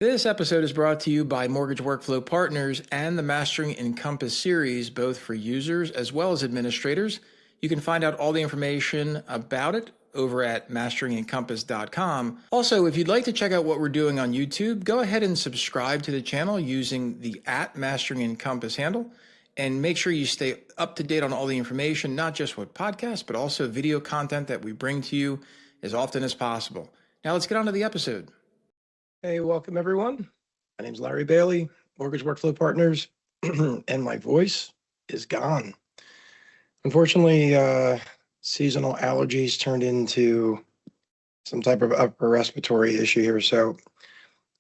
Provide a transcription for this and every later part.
This episode is brought to you by Mortgage Workflow Partners and the Mastering Encompass series, both for users as well as administrators. You can find out all the information about it over at masterengencompass.com. Also, if you'd like to check out what we're doing on YouTube, go ahead and subscribe to the channel using the @MasteringEncompass handle. And make sure you stay up to date on all the information, not just with podcasts, but also video content that we bring to you as often as possible. Now let's get on to the episode. Hey, welcome everyone. My name is Larry Bailey, Mortgage Workflow Partners, and my voice is gone. Unfortunately, seasonal allergies turned into some type of upper respiratory issue here. So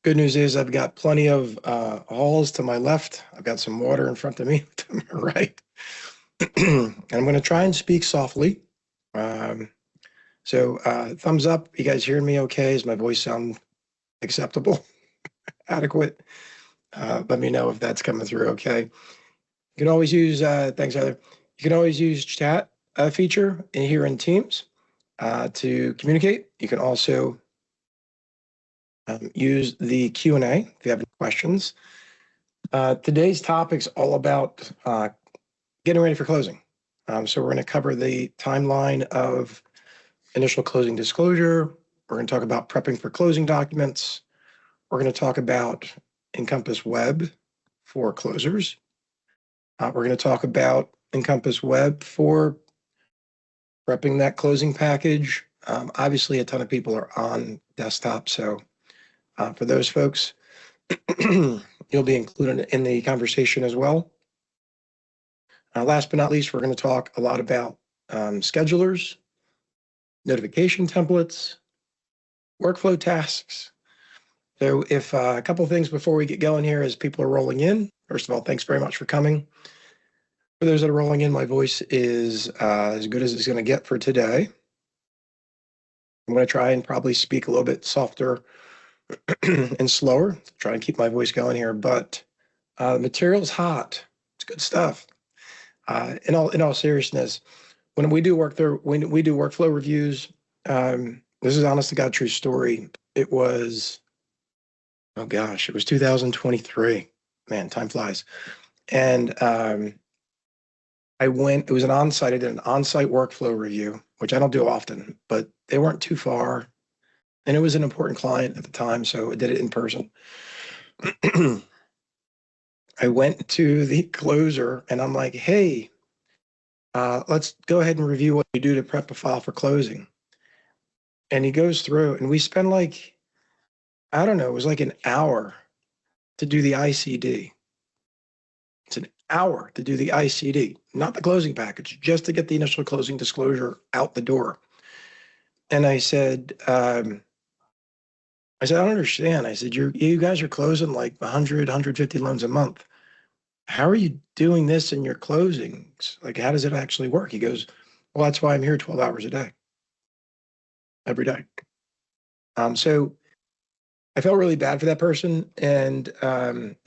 good news is I've got plenty of halls to my left. I've got some water in front of me to my right. And I'm going to try and speak softly. So thumbs up. You guys hearing me okay? Does my voice sound acceptable, adequate? Let me know if that's coming through okay. You can always use, thanks Heather, you can always use chat feature here in Teams to communicate. You can also use the Q&A if you have any questions. Today's topic's all about getting ready for closing. So we're going to cover the timeline of initial closing disclosure. We're going to talk about prepping for closing documents. We're going to talk about Encompass Web for closers. We're going to talk about Encompass Web for prepping that closing package. Obviously, a ton of people are on desktop, so for those folks, you'll be included in the conversation as well. Last but not least, we're going to talk a lot about schedulers, notification templates, workflow tasks. So if a couple things before we get going here as people are rolling in. First of all, thanks very much for coming. For those that are rolling in, my voice is as good as it's going to get for today. I'm going to try and probably speak a little bit softer and slower to try and keep my voice going here, but the material's hot. It's good stuff. In all seriousness, when we do workflow reviews, this is honest to God true story. It was, oh gosh, it was 2023. Man, time flies. And it was an on-site, I did an on-site workflow review, which I don't do often, but they weren't too far. And it was an important client at the time, so I did it in person. I went to the closer and I'm like, hey, let's go ahead and review what you do to prep a file for closing. And he goes through and we spend like, I don't know, it was like an hour to do the ICD. It's an hour to do the ICD, not the closing package, just to get the initial closing disclosure out the door. And I said, I don't understand. I said, you guys are closing like 100, 150 loans a month. How are you doing this in your closings? Like, how does it actually work? He goes, well, that's why I'm here 12 hours a day, every day. So I felt really bad for that person and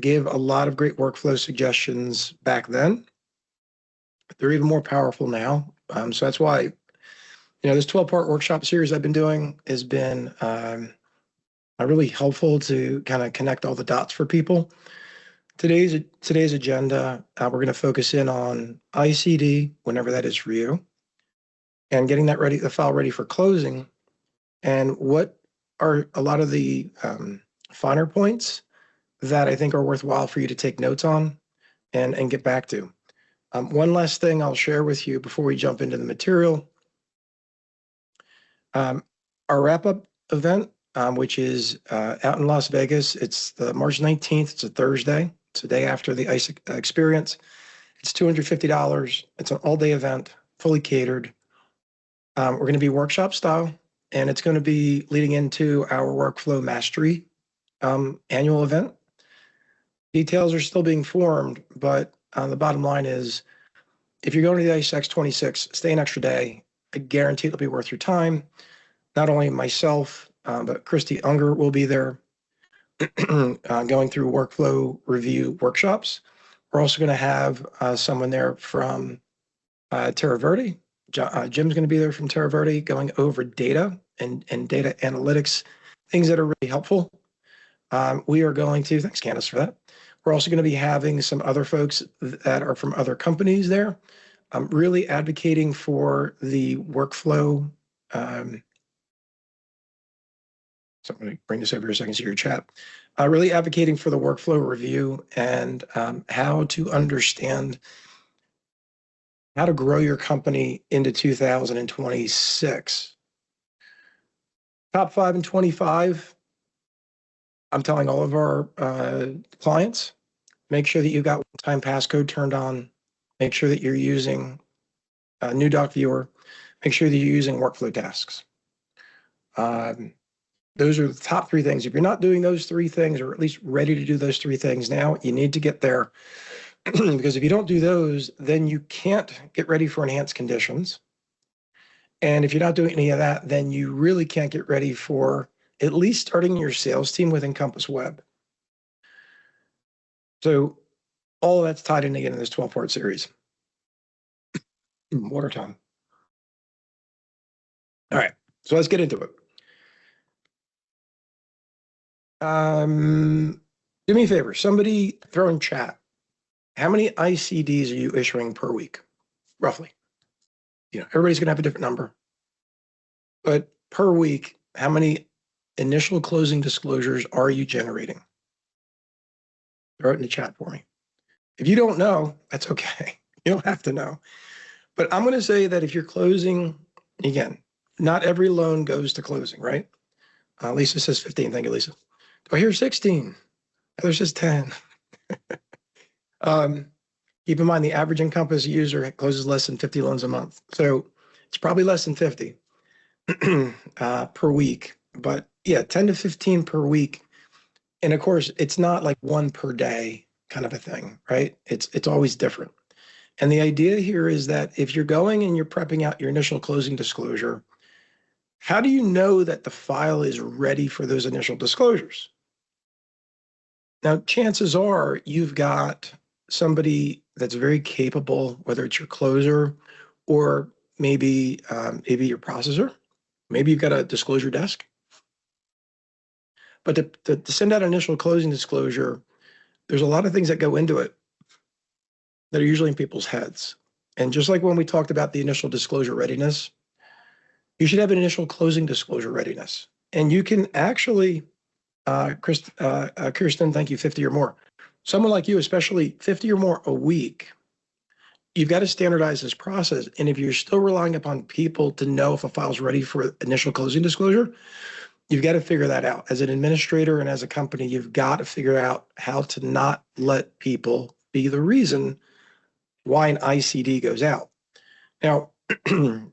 gave a lot of great workflow suggestions back then. They're even more powerful now. So that's why, this 12-part workshop series I've been doing has been really helpful to kind of connect all the dots for people. Today's agenda, we're going to focus in on ICD, whenever that is for you, and getting the file ready for closing, and what are a lot of the finer points that I think are worthwhile for you to take notes on and get back to. One last thing I'll share with you before we jump into the material. Our wrap-up event, which is out in Las Vegas, it's the March 19th. It's a Thursday. It's the day after the ICE experience. It's $250. It's an all-day event, fully catered. We're going to be workshop style, and it's going to be leading into our workflow mastery annual event. Details are still being formed, but the bottom line is, if you're going to the ICE X26, stay an extra day. I guarantee it'll be worth your time. Not only myself, but Christy Unger will be there going through workflow review workshops. We're also going to have someone there from Terra Verde. Jim's going to be there from Terra Verde going over data and data analytics, things that are really helpful. We are going to, thanks Candace for that. We're also going to be having some other folks that are from other companies there. I'm really advocating for the workflow. So I'm going to bring this over here a second to your chat. Really advocating for the workflow review and how to understand how to grow your company into 2026. Top 5 and 25. I'm telling all of our clients, make sure that you've got one-time passcode turned on. Make sure that you're using a new doc viewer. Make sure that you're using workflow tasks. Those are the top 3 things. If you're not doing those 3 things, or at least ready to do those 3 things now, you need to get there. Because if you don't do those, then you can't get ready for enhanced conditions. And if you're not doing any of that, then you really can't get ready for at least starting your sales team with Encompass Web. So all of that's tied in again in this 12-part series. Water time. All right, so let's get into it. Do me a favor, somebody throw in chat. How many ICDs are you issuing per week, roughly? You know, everybody's gonna have a different number, but per week, how many initial closing disclosures are you generating? Throw it in the chat for me. If you don't know, that's okay. You don't have to know. But I'm gonna say that if you're closing, again, not every loan goes to closing, right? Lisa says 15. Thank you, Lisa. Do I hear 16? There's just 10. Keep in mind the average Encompass user closes less than 50 loans a month. So it's probably less than 50 per week. But yeah, 10 to 15 per week. And of course, it's not like one per day kind of a thing, right? It's always different. And the idea here is that if you're going and you're prepping out your initial closing disclosure, how do you know that the file is ready for those initial disclosures? Now, chances are you've got somebody that's very capable, whether it's your closer or maybe your processor. Maybe you've got a disclosure desk. But to send out an initial closing disclosure, there's a lot of things that go into it that are usually in people's heads. And just like when we talked about the initial disclosure readiness, you should have an initial closing disclosure readiness. And you can actually, Kirsten, thank you, 50 or more. Someone like you, especially 50 or more a week, you've got to standardize this process. And if you're still relying upon people to know if a file's ready for initial closing disclosure, you've got to figure that out. As an administrator and as a company, you've got to figure out how to not let people be the reason why an ICD goes out. Now,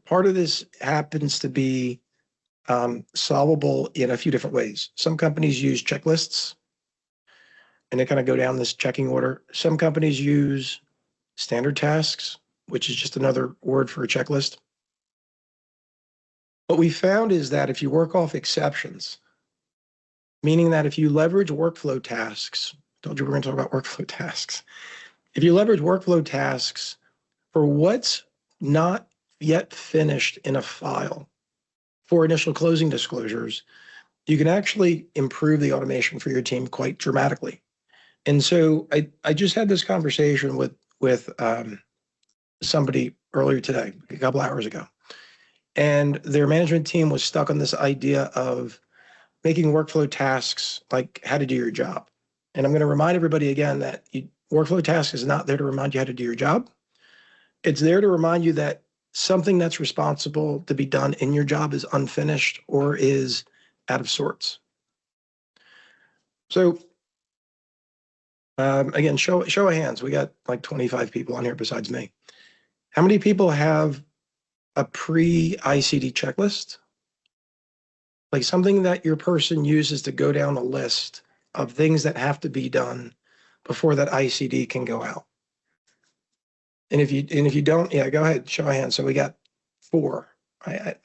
part of this happens to be solvable in a few different ways. Some companies use checklists, and they kind of go down this checking order. Some companies use standard tasks, which is just another word for a checklist. What we found is that if you work off exceptions, meaning that if you leverage workflow tasks, I told you we're going to talk about workflow tasks. If you leverage workflow tasks for what's not yet finished in a file for initial closing disclosures, you can actually improve the automation for your team quite dramatically. And so I just had this conversation with somebody earlier today, a couple hours ago, and their management team was stuck on this idea of making workflow tasks like how to do your job. And I'm going to remind everybody again that workflow task is not there to remind you how to do your job. It's there to remind you that something that's responsible to be done in your job is unfinished or is out of sorts. So again, show of hands. We got like 25 people on here besides me. How many people have a pre-ICD checklist? Like something that your person uses to go down a list of things that have to be done before that ICD can go out. And if you don't, yeah, go ahead, show of hands. So we got 4.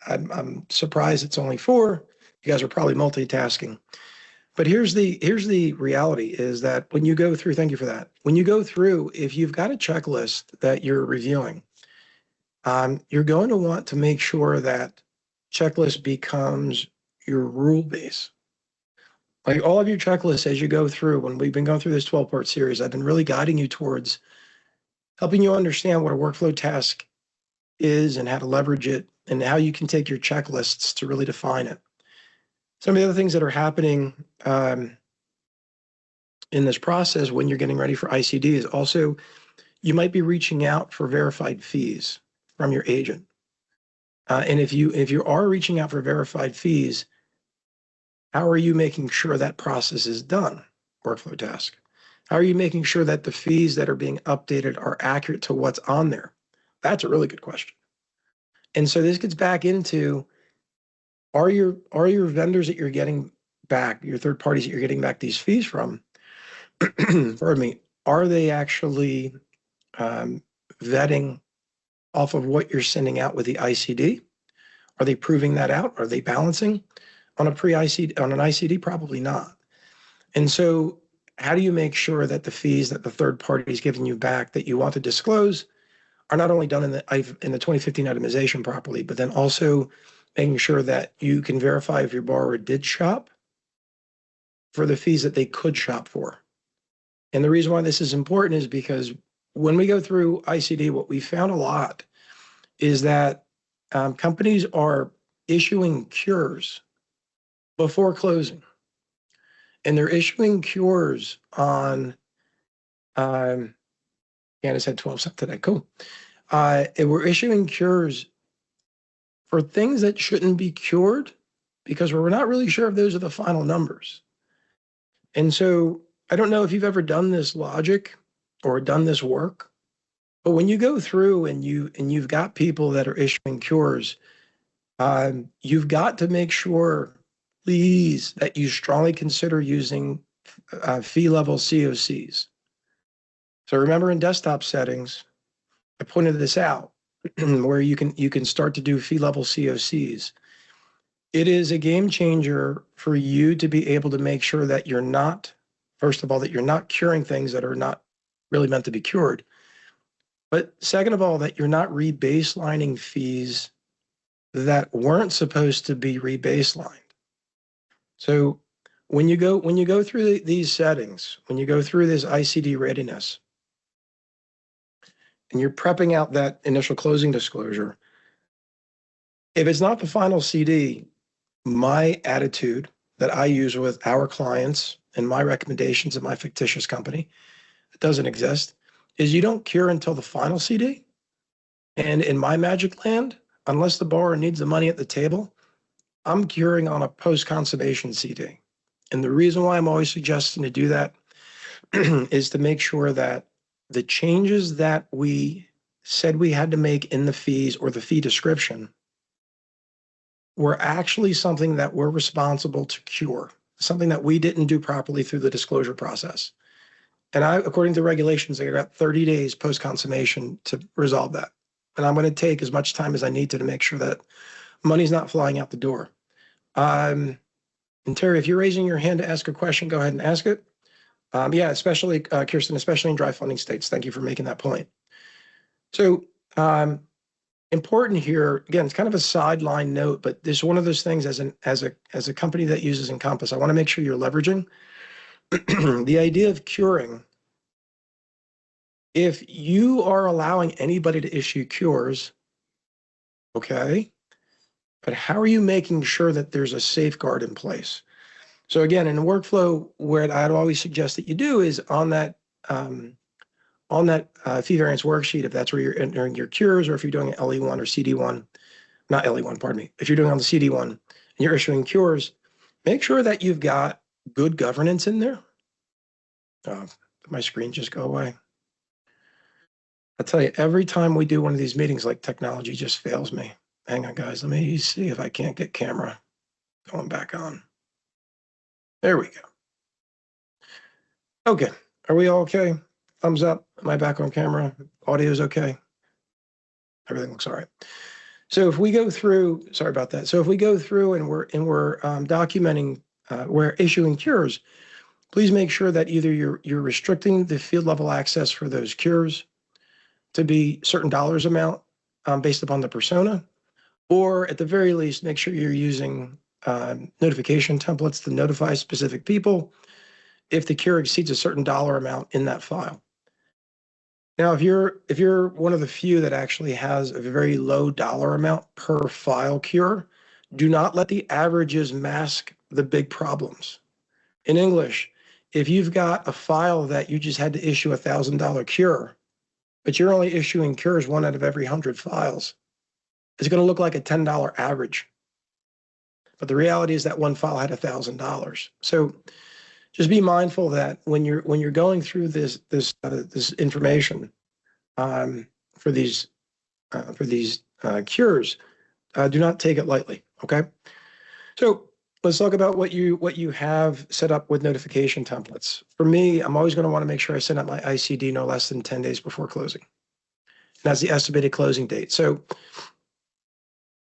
I'm surprised it's only 4. You guys are probably multitasking. But here's the reality is that when you go through, thank you for that. When you go through, if you've got a checklist that you're reviewing, you're going to want to make sure that checklist becomes your rule base. Like all of your checklists as you go through, when we've been going through this 12-part series, I've been really guiding you towards helping you understand what a workflow task is and how to leverage it and how you can take your checklists to really define it. Some of the other things that are happening in this process when you're getting ready for ICD is also you might be reaching out for verified fees from your agent. And if you are reaching out for verified fees, how are you making sure that process is done? Workflow task. How are you making sure that the fees that are being updated are accurate to what's on there? That's a really good question. And so this gets back into are your vendors that you're getting back, your third parties that you're getting back these fees from, pardon me, are they actually vetting off of what you're sending out with the ICD? Are they proving that out? Are they balancing on an ICD? Probably not. And so how do you make sure that the fees that the third party is giving you back that you want to disclose are not only done in the 2015 itemization properly, but then also making sure that you can verify if your borrower did shop for the fees that they could shop for. And the reason why this is important is because when we go through ICD, what we found a lot is that companies are issuing cures before closing. And they're issuing cures on, Candace had 12 cents today, cool. And we're issuing cures for things that shouldn't be cured because we're not really sure if those are the final numbers. And so I don't know if you've ever done this logic or done this work, but when you go through and you've got people that are issuing cures, you've got to make sure, please, that you strongly consider using fee level COCs. So remember in desktop settings, I pointed this out where you can start to do fee level COCs. It is a game changer for you to be able to make sure that you're not, first of all, that you're not curing things that are not really meant to be cured. But second of all, that you're not rebaselining fees that weren't supposed to be rebaselined. So when you go through these settings, when you go through this ICD readiness, and you're prepping out that initial closing disclosure, if it's not the final CD, my attitude that I use with our clients and my recommendations of my fictitious company that doesn't exist is you don't cure until the final CD. And in my magic land, unless the borrower needs the money at the table, I'm curing on a post-consummation CD. And the reason why I'm always suggesting to do that is to make sure that the changes that we said we had to make in the fees or the fee description were actually something that we're responsible to cure, something that we didn't do properly through the disclosure process. And according to regulations, I got 30 days post-consummation to resolve that. And I'm going to take as much time as I need to make sure that money's not flying out the door. And Terry, if you're raising your hand to ask a question, go ahead and ask it. Yeah, especially Kirsten, especially in dry funding states. Thank you for making that point. So important here, again, it's kind of a sideline note, but this is one of those things as a company that uses Encompass, I want to make sure you're leveraging the idea of curing. If you are allowing anybody to issue cures, okay, but how are you making sure that there's a safeguard in place? So again, in the workflow, what I'd always suggest that you do is on that fee variance worksheet, if that's where you're entering your cures, or if you're doing an LE1 or CD1, not LE1, pardon me, if you're doing on the CD1 and you're issuing cures, make sure that you've got good governance in there. My screen just go away. I tell you, every time we do one of these meetings, like technology just fails me. Hang on, guys. Let me see if I can't get camera going back on. There we go. Okay. Are we all okay? Thumbs up. Am I back on camera? Audio's okay. Everything looks all right. So if we go through, sorry about that. So if we go through and we're documenting, we're issuing cures, please make sure that either you're restricting the field level access for those cures to be certain dollars amount based upon the persona, or at the very least, make sure you're using notification templates to notify specific people if the cure exceeds a certain dollar amount in that file. Now, if you're one of the few that actually has a very low dollar amount per file cure, do not let the averages mask the big problems. In English, if you've got a file that you just had to issue $1,000 cure, but you're only issuing cures 1 out of every 100 files, it's going to look like a $10 average. But the reality is that one file had $1,000. So just be mindful that when you're going through this information for these cures, do not take it lightly. Okay, so let's talk about what you have set up with notification templates. For me, I'm always going to want to make sure I send out my ICD no less than 10 days before closing. And that's the estimated closing date. So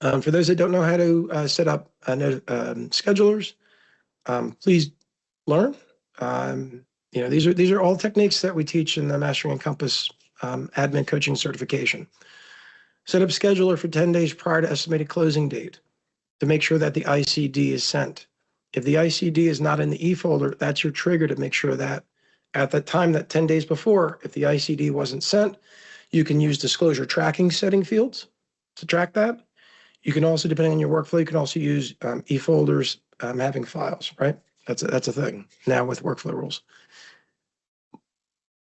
for those that don't know how to set up schedulers, please learn. These are all techniques that we teach in the Mastering Encompass admin coaching certification. Set up scheduler for 10 days prior to estimated closing date to make sure that the ICD is sent. If the ICD is not in the e-folder, that's your trigger to make sure that at that time, that 10 days before, if the ICD wasn't sent, you can use disclosure tracking setting fields to track that. You can also, depending on your workflow, you can also use e-folders having files, right? That's a thing now with workflow rules.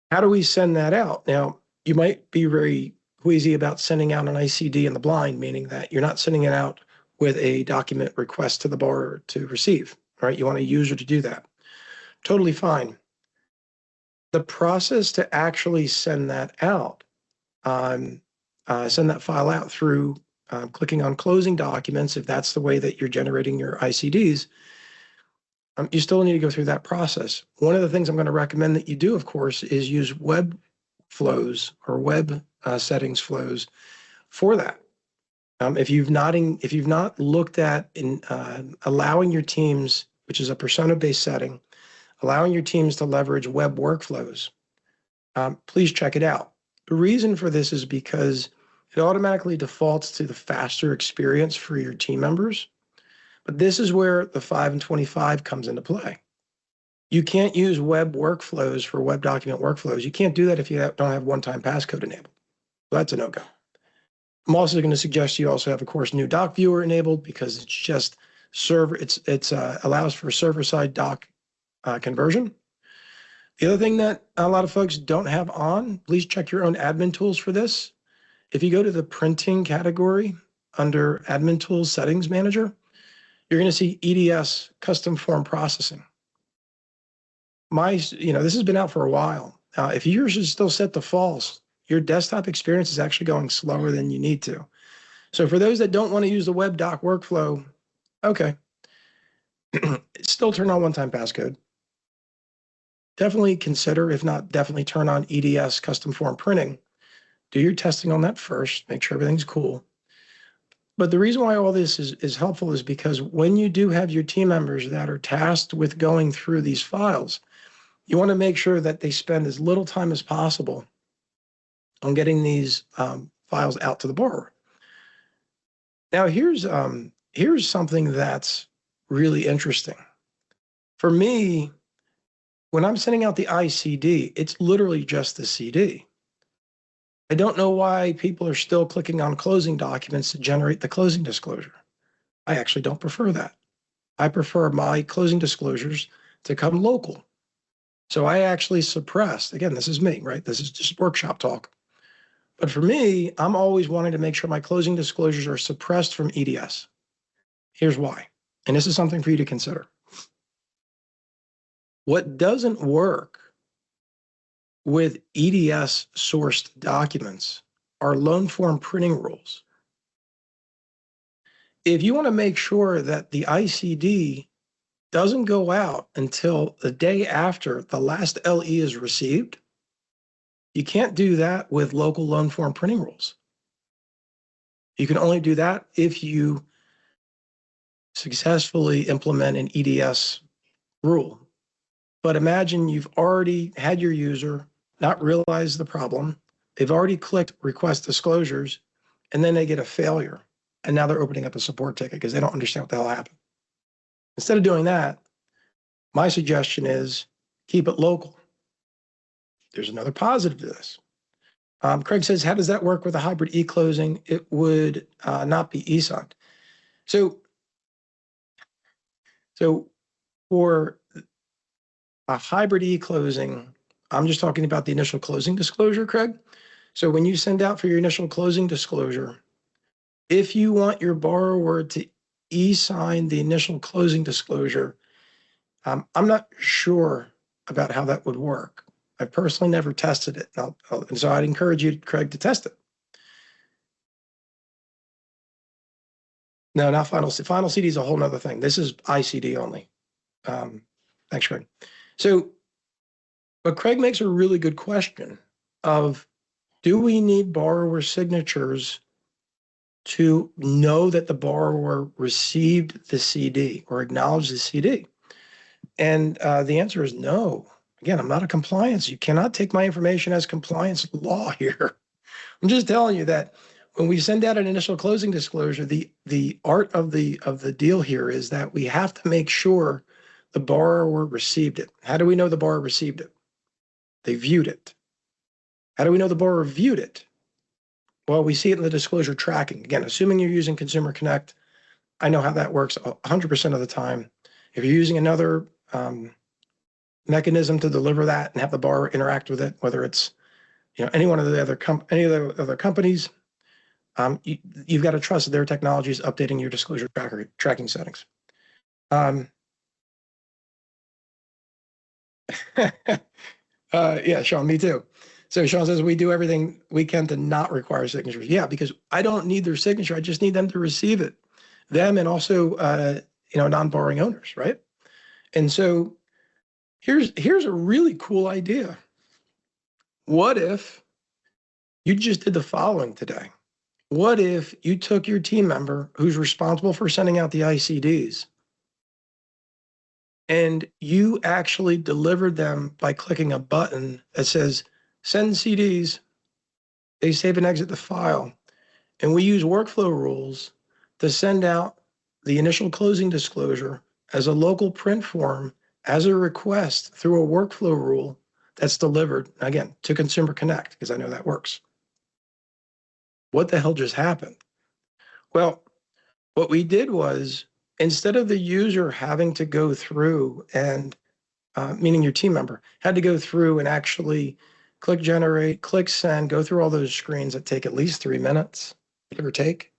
How do we send that out? Now, you might be very queasy about sending out an ICD in the blind, meaning that you're not sending it out with a document request to the borrower to receive, right? You want a user to do that. Totally fine. The process to actually send that out, send that file out through clicking on closing documents, if that's the way that you're generating your ICDs, you still need to go through that process. One of the things I'm going to recommend that you do, of course, is use web flows or web settings flows for that. If you've not looked at allowing your teams, which is a persona-based setting, allowing your teams to leverage web workflows, please check it out. The reason for this is because it automatically defaults to the faster experience for your team members. But this is where the 5 and 25 comes into play. You can't use web workflows for web document workflows. You can't do that if you don't have one-time passcode enabled. So that's a no-go. I'm also going to suggest you also have, of course, new doc viewer enabled because it's just server. It's allows for server-side doc conversion. The other thing that a lot of folks don't have on, please check your own admin tools for this. If you go to the printing category under admin tools settings manager, you're going to see EDS custom form processing. This has been out for a while. If yours is still set to false, your desktop experience is actually going slower than you need to. So for those that don't want to use the web doc workflow, okay, still turn on one-time passcode. Definitely consider, if not, definitely turn on EDS custom form printing. Do your testing on that first, make sure everything's cool. But the reason why all this is helpful is because when you do have your team members that are tasked with going through these files, you want to make sure that they spend as little time as possible on getting these files out to the borrower. Now, here's something that's really interesting. For me, when I'm sending out the ICD, it's literally just the CD. I don't know why people are still clicking on closing documents to generate the closing disclosure. I actually don't prefer that. I prefer my closing disclosures to come local. So I actually suppressed, again, this is me, right? This is just workshop talk. But for me, I'm always wanting to make sure my closing disclosures are suppressed from EDS. Here's why. And this is something for you to consider. What doesn't work with EDS sourced documents are loan form printing rules. If you want to make sure that the ICD doesn't go out until the day after the last LE is received, you can't do that with local loan form printing rules. You can only do that if you successfully implement an EDS rule. But imagine you've already had your user not realize the problem. They've already clicked request disclosures, and then they get a failure. And now they're opening up a support ticket because they don't understand what the hell happened. Instead of doing that, my suggestion is keep it local. There's another positive to this. Craig says, how does that work with a hybrid e-closing? It would not be e-signed. So for a hybrid e-closing, I'm just talking about the initial closing disclosure, Craig. So when you send out for your initial closing disclosure, if you want your borrower to e-sign the initial closing disclosure, I'm not sure about how that would work. I personally never tested it. And so I'd encourage you, Craig, to test it. No, not final. Final CD is a whole nother thing. This is ICD only. Thanks, Craig. So, but Craig makes a really good question of, do we need borrower signatures to know that the borrower received the CD or acknowledged the CD? And the answer is no. Again, I'm not a compliance. You cannot take my information as compliance law here. I'm just telling you that when we send out an initial closing disclosure, the art of the deal here is that we have to make sure the borrower received it. How do we know the borrower received it? They viewed it. How do we know the borrower viewed it? Well, we see it in the disclosure tracking. Again, assuming you're using Consumer Connect, I know how that works 100% of the time. If you're using another mechanism to deliver that and have the borrower interact with it, whether it's any one of the other companies, you've got to trust that their technology is updating your disclosure tracking settings. Yeah, Sean, me too. So Sean says we do everything we can to not require signatures. Yeah, because I don't need their signature. I just need them to receive it. Them and also non-borrowing owners, right? And so here's a really cool idea. What if you just did the following today? What if you took your team member who's responsible for sending out the ICDs and you actually delivered them by clicking a button that says send CDs, they save and exit the file, and we use workflow rules to send out the initial closing disclosure as a local print form as a request through a workflow rule that's delivered, again, to Consumer Connect, because I know that works. What the hell just happened? Well, what we did was, instead of the user having to go through and, meaning your team member, had to go through and actually click generate, click send, go through all those screens that take at least 3 minutes, give or take.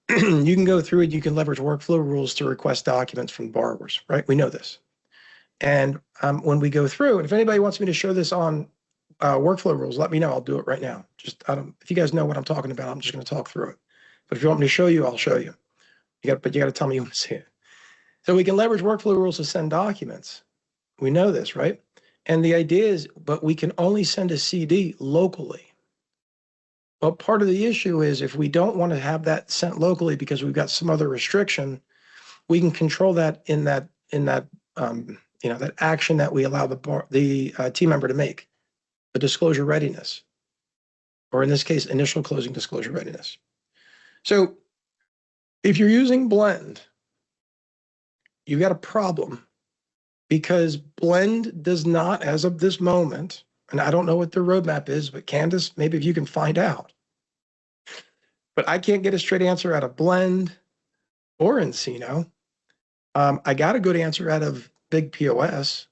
You can go through it, you can leverage workflow rules to request documents from borrowers, right? We know this. And when we go through, and if anybody wants me to show this on workflow rules, let me know. I'll do it right now. Just if you guys know what I'm talking about, I'm just going to talk through it. But if you want me to show you, I'll show you. But you got to tell me you want to see it. So we can leverage workflow rules to send documents. We know this, right? And the idea is, but we can only send a CD locally. Well, part of the issue is if we don't want to have that sent locally because we've got some other restriction, we can control that in that that action that we allow the team member to make, the disclosure readiness, or in this case, initial closing disclosure readiness. So if you're using Blend, you've got a problem because Blend does not, as of this moment, and I don't know what their roadmap is, but Candace, maybe if you can find out. But I can't get a straight answer out of Blend or Encino. I got a good answer out of Big POS.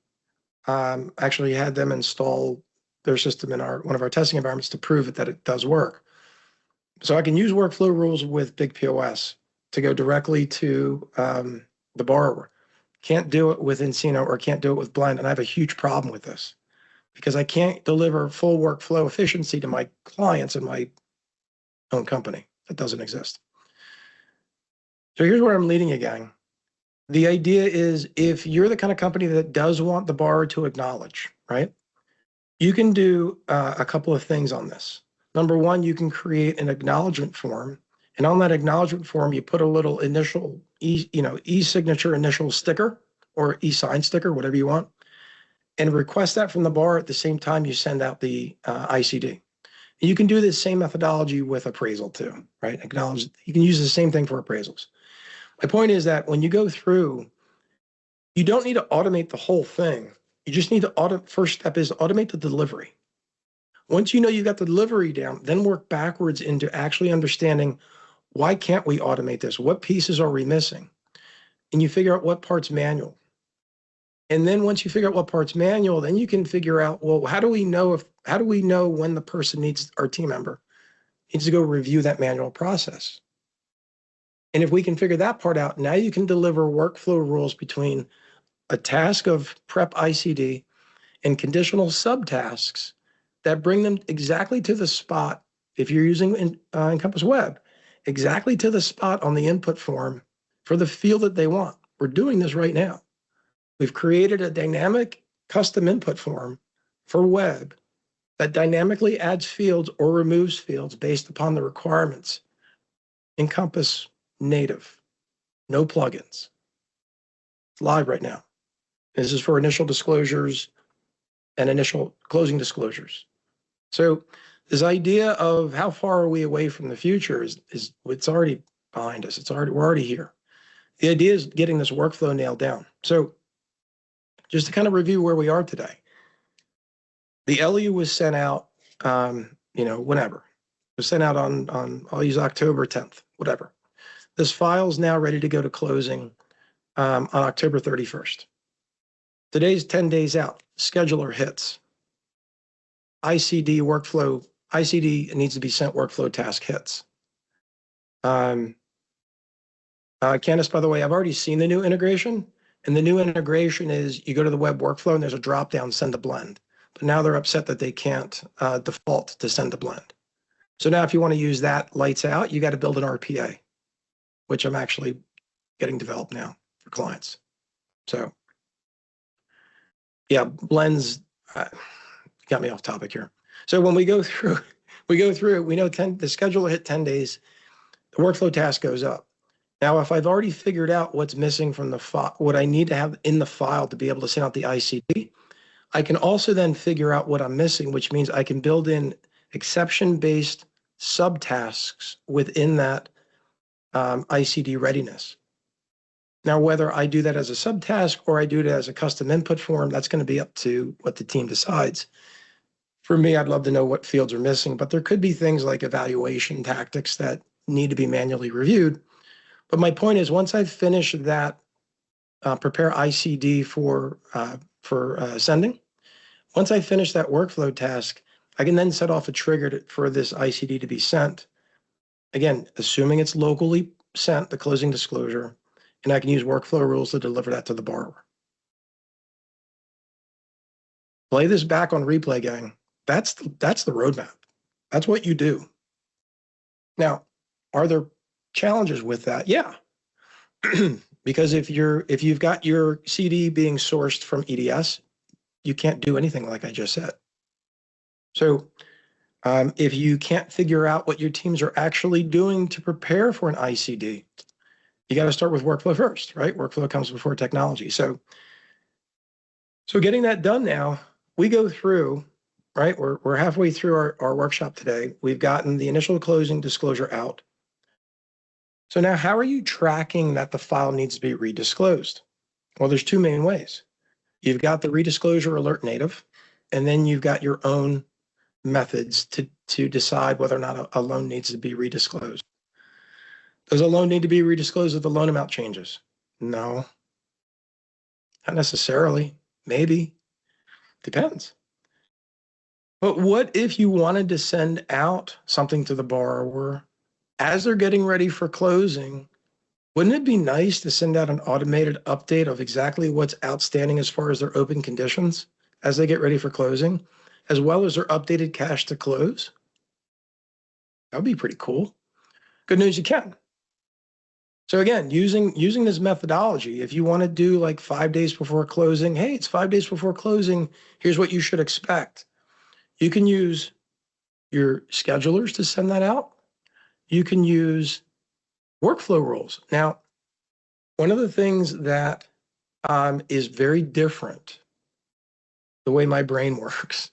Actually had them install their system in one of our testing environments to prove that it does work. So I can use workflow rules with Big POS to go directly to the borrower. Can't do it with Encino or can't do it with Blend, and I have a huge problem with this because I can't deliver full workflow efficiency to my clients in my own company. That doesn't exist. So here's where I'm leading you, gang. The idea is if you're the kind of company that does want the borrower to acknowledge, right? You can do a couple of things on this. Number one, you can create an acknowledgement form. And on that acknowledgement form, you put a little initial e-signature initial sticker or e-sign sticker, whatever you want, and request that from the borrower at the same time you send out the ICD. You can do this same methodology with appraisal too, right? Acknowledge. You can use the same thing for appraisals. My point is that when you go through, you don't need to automate the whole thing. You just need to first step is automate the delivery. Once you know you got the delivery down, then work backwards into actually understanding why can't we automate this? What pieces are we missing? And you figure out what part's manual. And then once you figure out what part's manual, then you can figure out, well, how do we know when the person needs, our team member needs to go review that manual process? And if we can figure that part out, now you can deliver workflow rules between a task of prep ICD and conditional subtasks that bring them exactly to the spot, if you're using Encompass Web, exactly to the spot on the input form for the field that they want. We're doing this right now. We've created a dynamic custom input form for web that dynamically adds fields or removes fields based upon the requirements. Encompass native, no plugins. It's live right now. This is for initial disclosures and initial closing disclosures. So this idea of how far are we away from the future is it's already behind us. We're already here. The idea is getting this workflow nailed down. So just to kind of review where we are today, the LU was sent out, whenever. It was sent out on I'll use October 10th, whatever. This file is now ready to go to closing on October 31st. Today's 10 days out. Scheduler hits. ICD needs to be sent workflow task hits. Candace, by the way, I've already seen the new integration. And the new integration is you go to the web workflow and there's a drop down, send a blend. But now they're upset that they can't default to send a blend. So now if you want to use that lights out, you got to build an RPA, which I'm actually getting developed now for clients. So yeah, blends got me off topic here. So when we go through, we know the scheduler hit 10 days, the workflow task goes up. Now, if I've already figured out what's missing from the file, what I need to have in the file to be able to send out the ICD, I can also then figure out what I'm missing, which means I can build in exception-based subtasks within that ICD readiness. Now, whether I do that as a subtask or I do it as a custom input form, that's going to be up to what the team decides. For me, I'd love to know what fields are missing, but there could be things like evaluation tactics that need to be manually reviewed. But my point is, once I've finished that, prepare ICD for sending, once I finish that workflow task, I can then set off a trigger for this ICD to be sent. Again, assuming it's locally sent, the closing disclosure, and I can use workflow rules to deliver that to the borrower. Play this back on replay, gang. That's the roadmap. That's what you do. Now, are there challenges with that? Yeah. Because if you've got your CD being sourced from EDS, you can't do anything like I just said. So if you can't figure out what your teams are actually doing to prepare for an ICD, you got to start with workflow first, right? Workflow comes before technology. So getting that done now, we go through, right? We're halfway through our workshop today. We've gotten the initial closing disclosure out. So now how are you tracking that the file needs to be redisclosed? Well, there's two main ways. You've got the redisclosure alert native, and then you've got your own methods to decide whether or not a loan needs to be redisclosed. Does a loan need to be redisclosed if the loan amount changes? No, not necessarily. Maybe. Depends. But what if you wanted to send out something to the borrower as they're getting ready for closing? Wouldn't it be nice to send out an automated update of exactly what's outstanding as far as their open conditions as they get ready for closing, as well as their updated cash to close? That would be pretty cool. Good news, you can. So again, using this methodology, if you want to do like 5 days before closing, hey, it's 5 days before closing, here's what you should expect. You can use your schedulers to send that out. You can use workflow rules. Now, one of the things that is very different, the way my brain works,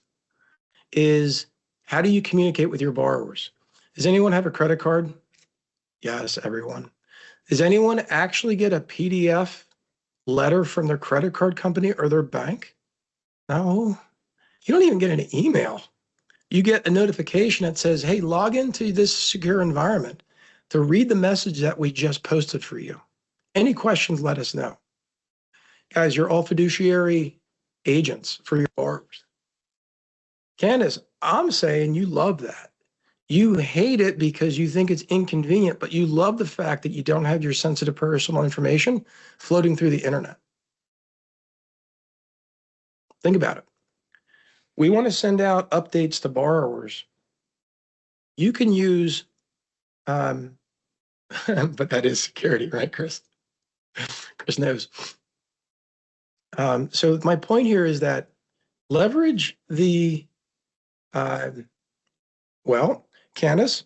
is how do you communicate with your borrowers? Does anyone have a credit card? Yes, everyone. Does anyone actually get a PDF letter from their credit card company or their bank? No. You don't even get an email. You get a notification that says, hey, log into this secure environment to read the message that we just posted for you. Any questions, let us know. Guys, you're all fiduciary agents for your borrowers. Candace, I'm saying you love that. You hate it because you think it's inconvenient, but you love the fact that you don't have your sensitive personal information floating through the internet. Think about it. We want to send out updates to borrowers. You can use, but that is security, right, Chris? Chris knows. So my point here is that leverage the, well, Candace,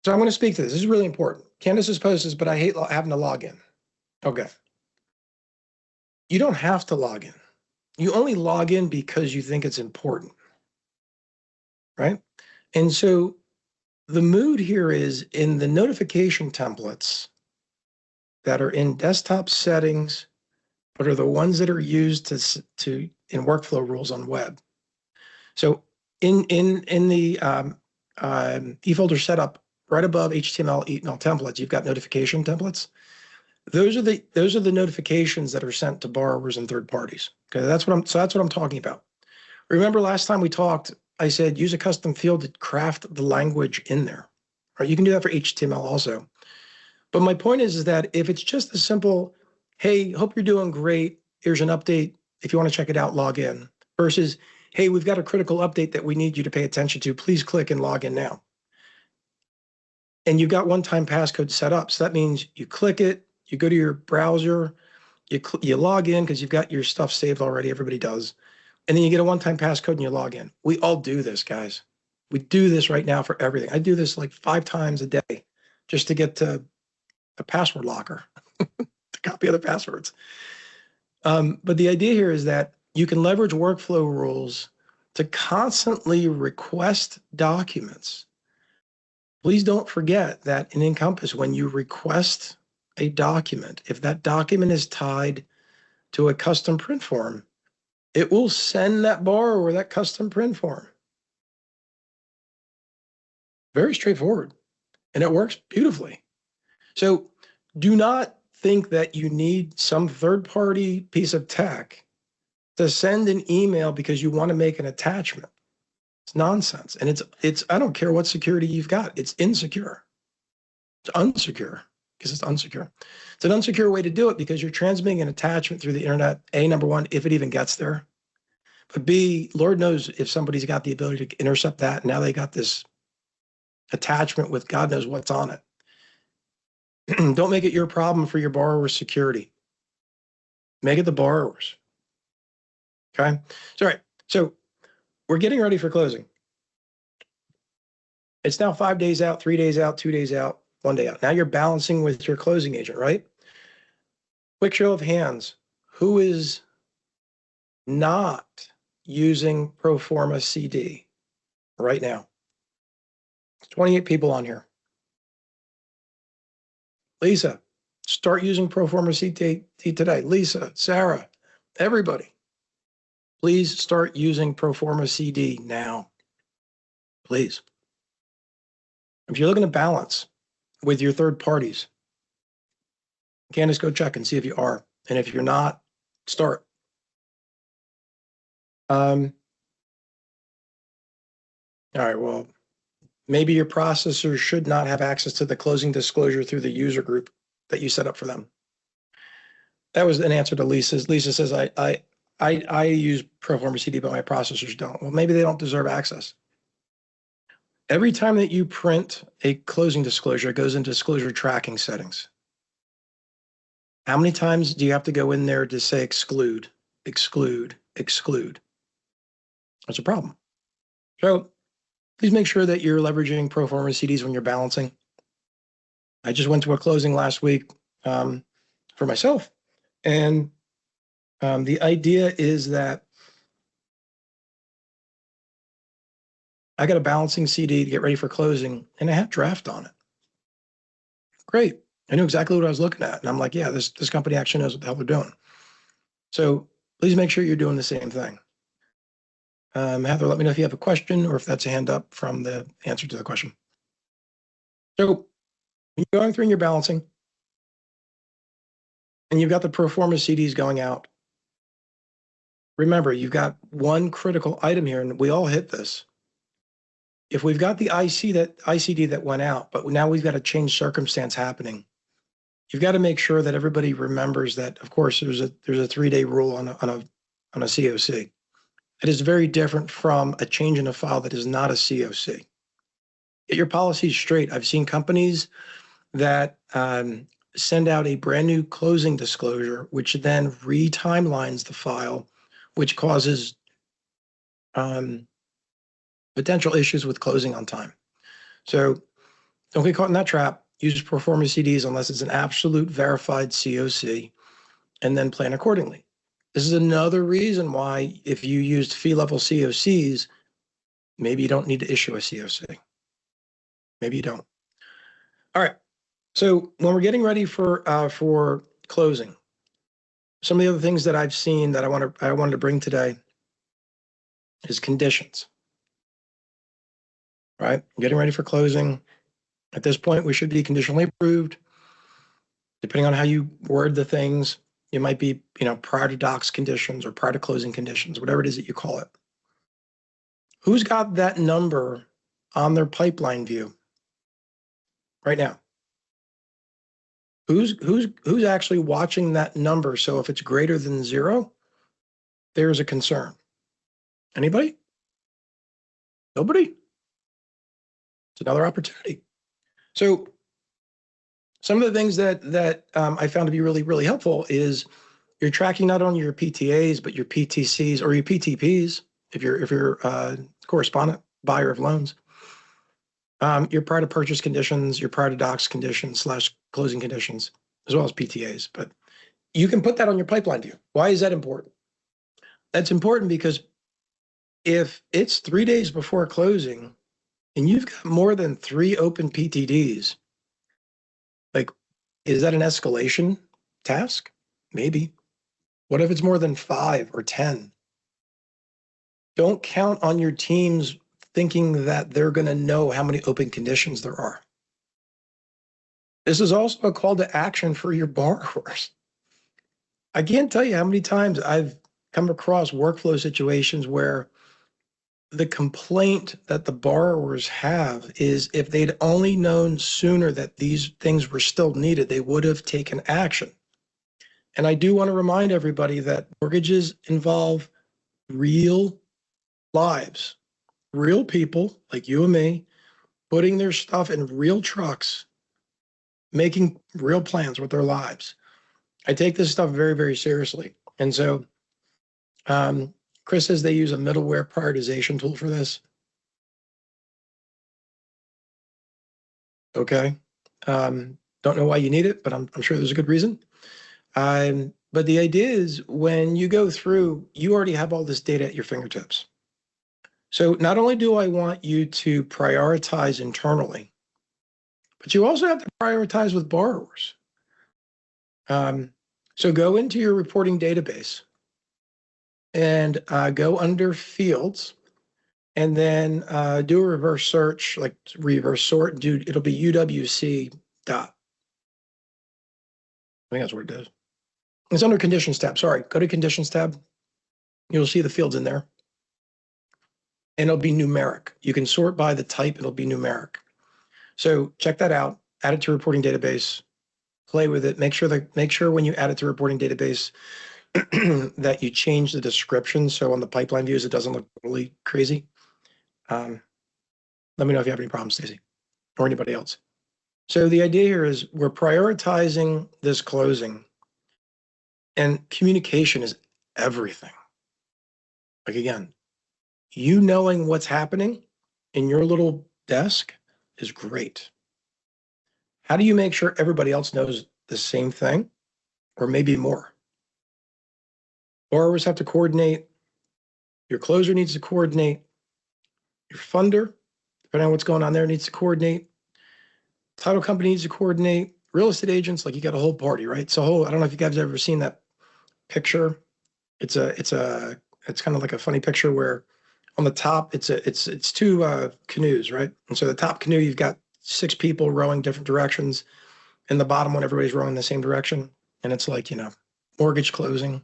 so I'm going to speak to this. This is really important. Candace's post is, but I hate having to log in. Okay. You don't have to log in. You only log in because you think it's important, right? And so the mood here is in the notification templates that are in desktop settings, but are the ones that are used to in workflow rules on web. So in the eFolder setup, right above HTML, email templates, you've got notification templates. Those are the notifications that are sent to borrowers and third parties. Okay, that's what I'm talking about. Remember last time we talked, I said use a custom field to craft the language in there. Right? You can do that for HTML also. But my point is that if it's just a simple, hey, hope you're doing great. Here's an update. If you want to check it out, log in. Versus, hey, we've got a critical update that we need you to pay attention to. Please click and log in now. And you've got one-time passcode set up. So that means you click it, you go to your browser, you log in because you've got your stuff saved already. Everybody does. And then you get a one-time passcode and you log in. We all do this, guys. We do this right now for everything. I do this like 5 times a day just to get to a password locker to copy other passwords. But the idea here is that you can leverage workflow rules to constantly request documents. Please don't forget that in Encompass, when you request a document, if that document is tied to a custom print form, it will send that borrower that custom print form. Very straightforward, and it works beautifully. So do not think that you need some third-party piece of tech to send an email because you want to make an attachment. It's nonsense. And it's I don't care what security you've got. It's insecure. It's unsecure because it's unsecure. It's an unsecure way to do it because you're transmitting an attachment through the internet, A, number one, if it even gets there. But B, Lord knows if somebody's got the ability to intercept that. Now they got this attachment with God knows what's on it. Don't make it your problem for your borrower's security. Make it the borrower's. Okay? So, all right. So we're getting ready for closing. It's now 5 days out, 3 days out, 2 days out, 1 day out. Now you're balancing with your closing agent, right? Quick show of hands. Who is not using pro forma CD right now? 28 people on here. Lisa, start using pro forma CD today. Lisa, Sarah, everybody, please start using pro forma CD now. Please. If you're looking to balance with your third parties, Candace, go check and see if you are. And if you're not, start. All right, well, maybe your processor should not have access to the closing disclosure through the user group that you set up for them. That was an answer to Lisa's. Lisa says, I use Proforma CD, but my processors don't. Well, maybe they don't deserve access. Every time that you print a closing disclosure, it goes into disclosure tracking settings. How many times do you have to go in there to say exclude, exclude, exclude? That's a problem. So please make sure that you're leveraging Proforma CDs when you're balancing. I just went to a closing last week for myself. And the idea is that I got a balancing CD to get ready for closing, and I had draft on it. Great. I knew exactly what I was looking at. And I'm like, yeah, this company actually knows what the hell they're doing. So please make sure you're doing the same thing. Heather, let me know if you have a question or if that's a hand up from the answer to the question. So when you're going through and you're balancing, and you've got the pro forma CDs going out, remember, you've got one critical item here, and we all hit this. If we've got the ICD that went out, but now we've got a change circumstance happening, you've got to make sure that everybody remembers that, of course, there's a 3-day rule on a COC. It is very different from a change in a file that is not a COC. Get your policies straight. I've seen companies that send out a brand new closing disclosure, which then re-timelines the file, which causes potential issues with closing on time. So don't get caught in that trap. Use pro forma CDs unless it's an absolute verified COC, and then plan accordingly. This is another reason why if you used fee level COCs, maybe you don't need to issue a COC. Maybe you don't. All right. So when we're getting ready for closing, some of the other things that I've seen that I wanted to bring today is conditions. Right? Getting ready for closing. At this point, we should be conditionally approved. Depending on how you word the things, it might be, prior to docs conditions or prior to closing conditions, whatever it is that you call it. Who's got that number on their pipeline view right now? Who's actually watching that number? So if it's greater than 0, there's a concern. Anybody? Nobody? It's another opportunity. So some of the things that I found to be really, really helpful is you're tracking not only your PTAs, but your PTCs or your PTPs, if you're a correspondent buyer of loans, your prior to purchase conditions, your prior to docs conditions / closing conditions, as well as PTAs. But you can put that on your pipeline view. Why is that important? That's important because if it's 3 days before closing and you've got more than 3 open PTDs, like, is that an escalation task? Maybe. What if it's more than 5 or 10? Don't count on your teams thinking that they're going to know how many open conditions there are. This is also a call to action for your borrowers. I can't tell you how many times I've come across workflow situations where the complaint that the borrowers have is if they'd only known sooner that these things were still needed, they would have taken action. And I do want to remind everybody that mortgages involve real lives, real people like you and me, putting their stuff in real trucks, making real plans with their lives. I take this stuff very, very seriously. And so Chris says they use a middleware prioritization tool for this. Okay. Don't know why you need it, but I'm sure there's a good reason. But the idea is when you go through, you already have all this data at your fingertips. So not only do I want you to prioritize internally, but you also have to prioritize with borrowers. So go into your reporting database and go under fields and then do a reverse search, like reverse sort. It'll be UWC dot. I think that's what it is. It's under conditions tab. Sorry, go to conditions tab. You'll see the fields in there. And it'll be numeric. You can sort by the type, it'll be numeric. So check that out, add it to reporting database, play with it. Make sure when you add it to reporting database that you change the description. So on the pipeline views, it doesn't look really crazy. Let me know if you have any problems, Stacy, or anybody else. So the idea here is we're prioritizing this closing, and communication is everything. Like, again, you knowing what's happening in your little desk is great. How do you make sure everybody else knows the same thing or maybe more? Borrowers have to coordinate. Your closer needs to coordinate. Your funder, depending on what's going on there, needs to coordinate. Title company needs to coordinate. real estate agents, like you got a whole party, right? It's a whole, I don't know if you guys have ever seen that picture. It's kind of like a funny picture where on the top, it's two canoes, right? And so the top canoe, you've got 6 people rowing different directions. And the bottom one, everybody's rowing the same direction. And it's like, mortgage closing.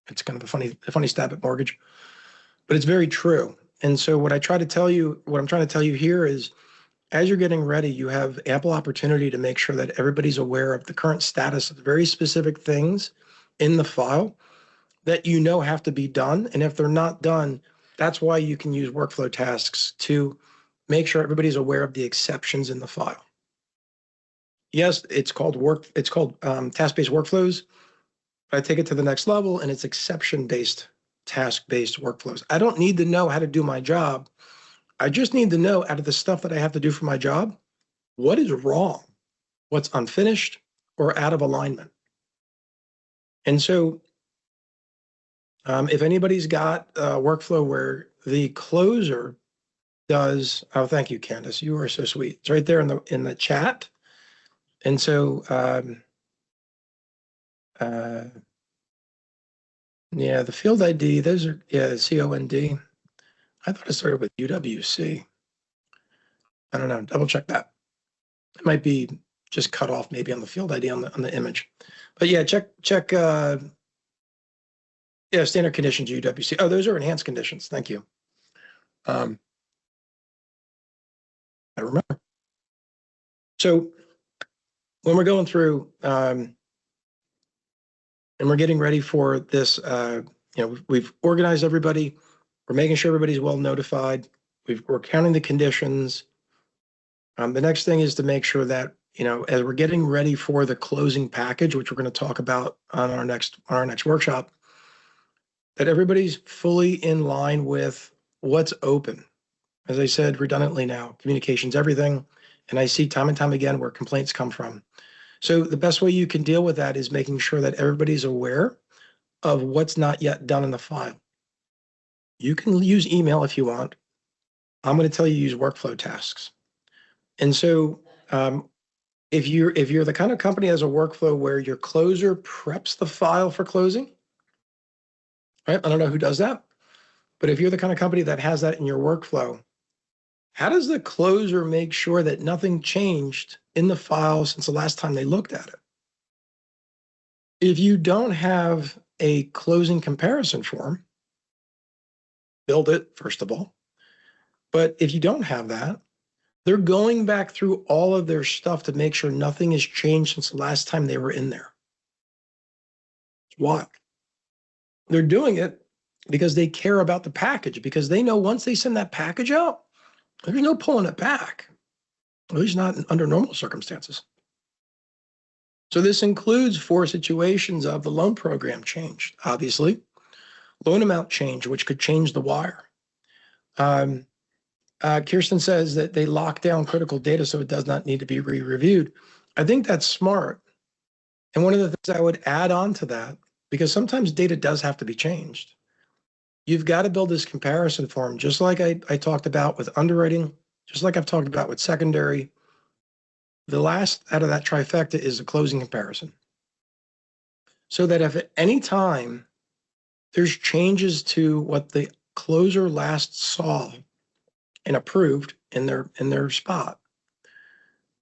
It's kind of a funny stab at mortgage, but it's very true. And so what I'm trying to tell you here is, as you're getting ready, you have ample opportunity to make sure that everybody's aware of the current status of very specific things in the file that have to be done. And if they're not done, that's why you can use workflow tasks to make sure everybody's aware of the exceptions in the file. Yes, it's called task-based workflows. I take it to the next level, and it's exception-based, task-based workflows. I don't need to know how to do my job. I just need to know, out of the stuff that I have to do for my job, what is wrong, what's unfinished, or out of alignment. And so if anybody's got a workflow where the closer does, oh, thank you, Candace. You are so sweet. It's right there in the chat. And so, yeah, the field ID, those are, COND. I thought it started with UWC. I don't know. Double check that. It might be just cut off maybe on the field ID on the image. But yeah, check. Standard conditions UWC. Oh, those are enhanced conditions. Thank you. I remember. So when we're going through and we're getting ready for this, we've organized everybody. We're making sure everybody's well notified. We're counting the conditions. The next thing is to make sure that, as we're getting ready for the closing package, which we're going to talk about on our next workshop, that everybody's fully in line with what's open. As I said redundantly now, communication's everything. And I see time and time again where complaints come from. So the best way you can deal with that is making sure that everybody's aware of what's not yet done in the file. You can use email if you want. I'm going to tell you use workflow tasks. And so if you're the kind of company that has a workflow where your closer preps the file for closing, right? I don't know who does that, but if you're the kind of company that has that in your workflow, how does the closer make sure that nothing changed in the file since the last time they looked at it? If you don't have a closing comparison form, build it, first of all. But if you don't have that, they're going back through all of their stuff to make sure nothing has changed since the last time they were in there. Why? They're doing it because they care about the package, because they know once they send that package out, there's no pulling it back, at least not under normal circumstances. So this includes 4 situations of the loan program changed, obviously, loan amount change, which could change the wire. Kirsten says that they lock down critical data so it does not need to be re-reviewed. I think that's smart. And one of the things I would add on to that, because sometimes data does have to be changed, you've got to build this comparison form, just like I talked about with underwriting, just like I've talked about with secondary. The last out of that trifecta is a closing comparison. So that if at any time there's changes to what the closer last saw and approved in their spot,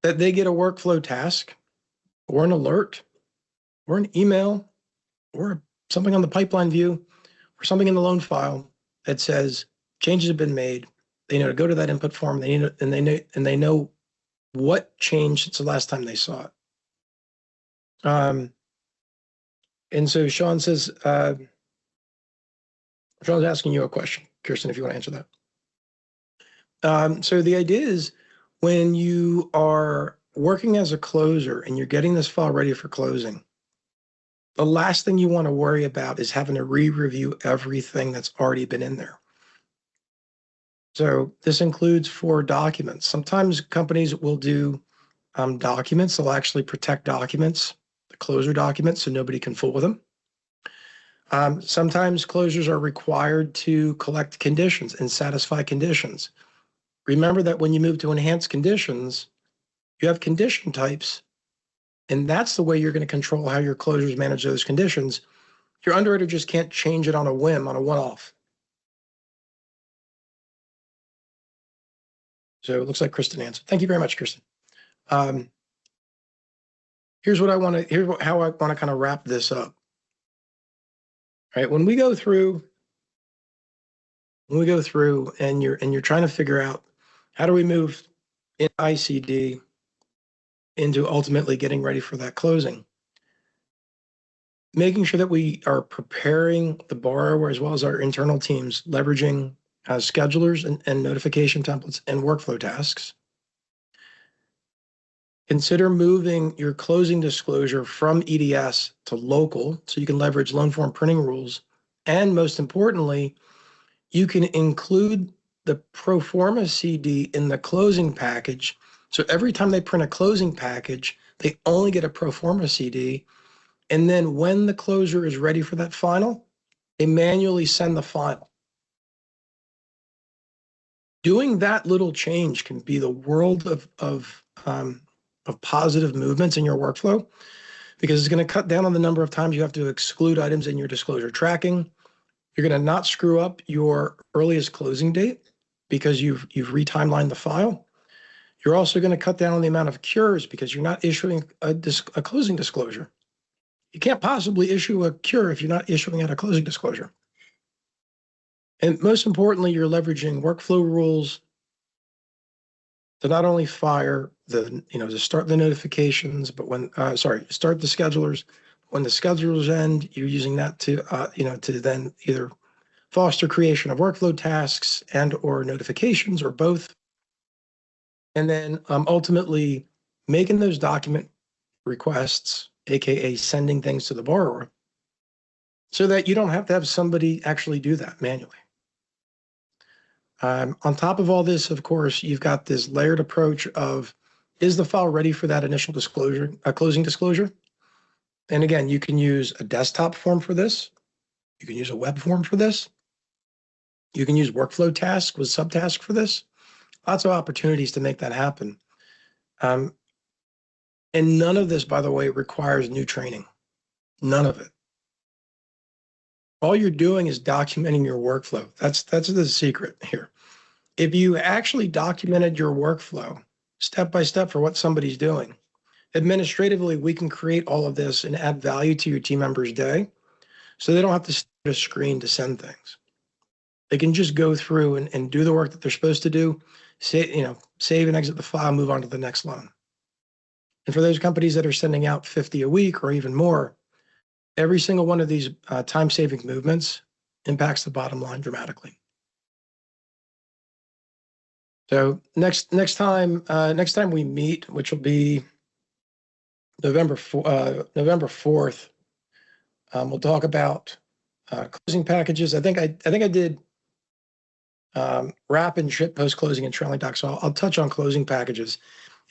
that they get a workflow task or an alert or an email or something on the pipeline view or something in the loan file that says changes have been made. They know to go to that input form. They know what changed since the last time they saw it. And so Sean says, Sean's asking you a question, Kirsten, if you want to answer that. So the idea is, when you are working as a closer and you're getting this file ready for closing, the last thing you want to worry about is having to re-review everything that's already been in there. So this includes 4 documents. Sometimes companies will do documents. They'll actually protect documents, the closer documents, so nobody can fool with them. Sometimes closers are required to collect conditions and satisfy conditions. Remember that when you move to enhanced conditions, you have condition types And that's the way you're going to control how your closers manage those conditions. Your underwriter just can't change it on a whim, on a one-off. So it looks like Kristen answered. Thank you very much, Kristen. Here's how I want to kind of wrap this up. All right, when we go through and you're trying to figure out how do we move in ICD into ultimately getting ready for that closing, making sure that we are preparing the borrower as well as our internal teams, leveraging schedulers and notification templates and workflow tasks. Consider moving your closing disclosure from EDS to local so you can leverage loan form printing rules. And most importantly, you can include the pro forma CD in the closing package. So every time they print a closing package, they only get a pro forma CD. And then when the closer is ready for that final, they manually send the final. Doing that little change can be the world of positive movements in your workflow, because it's going to cut down on the number of times you have to exclude items in your disclosure tracking. You're going to not screw up your earliest closing date because you've retimelined the file. You're also going to cut down on the amount of cures because you're not issuing a closing disclosure. You can't possibly issue a cure if you're not issuing at a closing disclosure. And most importantly, you're leveraging workflow rules to not only fire to start the notifications, but start the schedulers. When the schedulers end, you're using that to then either foster creation of workflow tasks and or notifications or both. And then ultimately making those document requests, AKA sending things to the borrower, so that you don't have to have somebody actually do that manually. On top of all this, of course, you've got this layered approach of, is the file ready for that initial disclosure, a closing disclosure? And again, you can use a desktop form for this. You can use a web form for this. You can use workflow tasks with subtasks for this. Lots of opportunities to make that happen. And none of this, by the way, requires new training. None of it. All you're doing is documenting your workflow. That's the secret here. If you actually documented your workflow step by step for what somebody's doing, administratively, we can create all of this and add value to your team members' day so they don't have to stare at a screen to send things. They can just go through and do the work that they're supposed to do, save and exit the file, move on to the next loan. And for those companies that are sending out 50 a week or even more, every single one of these time-saving movements impacts the bottom line dramatically. So next time we meet, which will be November 4th, we'll talk about closing packages. I think I did wrap and ship post closing and trailing docs. So I'll touch on closing packages.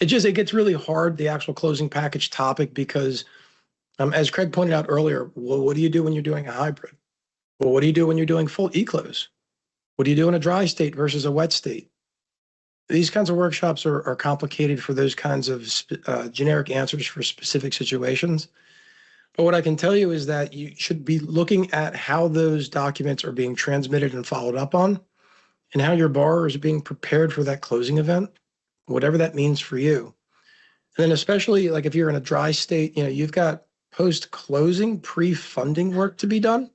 It gets really hard, the actual closing package topic, because as Craig pointed out earlier, well, what do you do when you're doing a hybrid? Well, what do you do when you're doing full e-close? What do you do in a dry state versus a wet state? These kinds of workshops are complicated for those kinds of generic answers for specific situations. But what I can tell you is that you should be looking at how those documents are being transmitted and followed up on, and how your borrower is being prepared for that closing event, whatever that means for you. And then especially like if you're in a dry state, you've got post-closing pre-funding work to be done.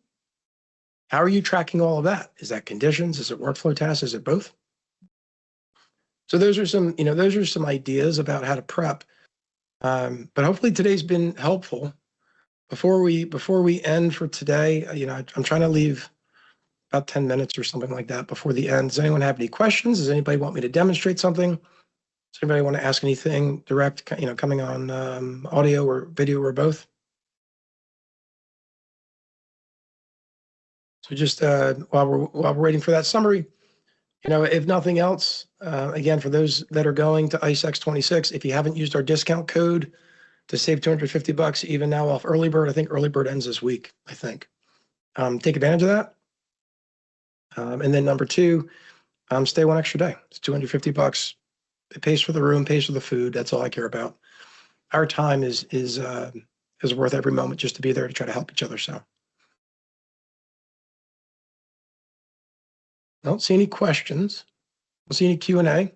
How are you tracking all of that? Is that conditions? Is it workflow tasks? Is it both? So those are some ideas about how to prep. But hopefully today's been helpful. Before we end for today, I'm trying to leave about 10 minutes or something like that before the end. Does anyone have any questions? Does anybody want me to demonstrate something? Does anybody want to ask anything direct, coming on audio or video or both? So just while we're waiting for that summary, if nothing else, again, for those that are going to ICE X26, if you haven't used our discount code to save $250, even now off early bird, I think early bird ends this week, I think. Take advantage of that. And then number two, stay one extra day. It's $250. It pays for the room, pays for the food. That's all I care about. our time is worth every moment just to be there to try to help each other. So I don't see any questions. I don't see any Q&A.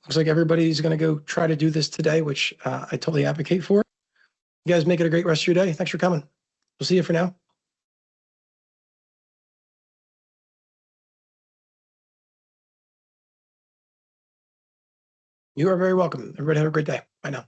Looks like everybody's going to go try to do this today, which I totally advocate for. You guys make it a great rest of your day. Thanks for coming. We'll see you for now. You are very welcome. Everybody have a great day. Bye now.